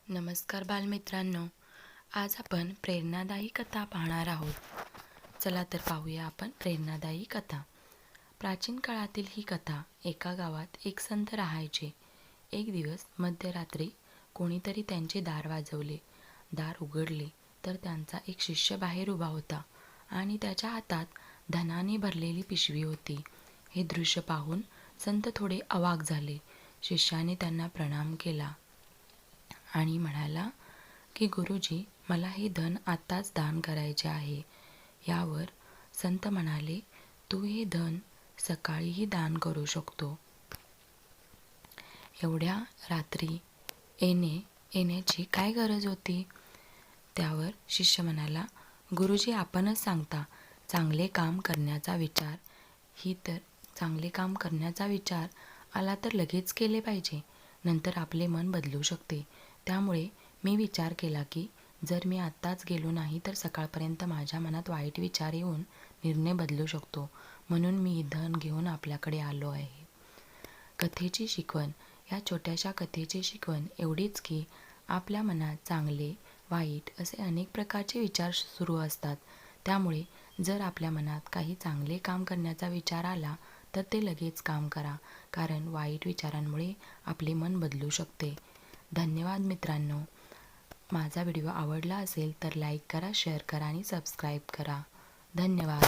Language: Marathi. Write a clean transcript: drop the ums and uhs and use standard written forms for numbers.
नमस्कार बालमित्रांनो, आज आपण प्रेरणादायी कथा पाहणार आहोत. चला तर पाहूया आपण प्रेरणादायी कथा. प्राचीन काळातील ही कथा. एका गावात एक संत राहायचे. एक दिवस मध्यरात्री कोणीतरी त्यांचे दार वाजवले. दार उघडले तर त्यांचा एक शिष्य बाहेर उभा होता आणि त्याच्या हातात धनाने भरलेली पिशवी होती. हे दृश्य पाहून संत थोडे अवाक झाले. शिष्याने त्यांना प्रणाम केला आणि म्हणाला की गुरुजी, मला हे धन आत्ताच दान करायचे आहे. यावर संत म्हणाले, तू हे धन सकाळीही दान करू शकतो. एवढ्या रात्री येण्याची काय गरज होती? त्यावर शिष्य म्हणाला, गुरुजी, आपणच सांगता, चांगले काम करण्याचा विचार आला तर लगेच केले पाहिजे. नंतर आपले मन बदलू शकते. त्यामुळे मी विचार केला की जर मी आत्ताच गेलो नाही तर सकाळपर्यंत माझ्या मनात वाईट विचार येऊन निर्णय बदलू शकतो. म्हणून मी धन घेऊन आपल्याकडे आलो आहे. कथेची शिकवण. या छोट्याशा कथेची शिकवण एवढीच की आपल्या मनात चांगले, वाईट असे अनेक प्रकारचे विचार सुरू असतात. त्यामुळे जर आपल्या मनात काही चांगले काम करण्याचा विचार आला तर ते लगेच काम करा, कारण वाईट विचारांमुळे आपले मन बदलू शकते. धन्यवाद मित्रांनो. माझा व्हिडिओ आवडला असेल तर लाईक करा, शेअर करा आणि सबस्क्राईब करा. धन्यवाद.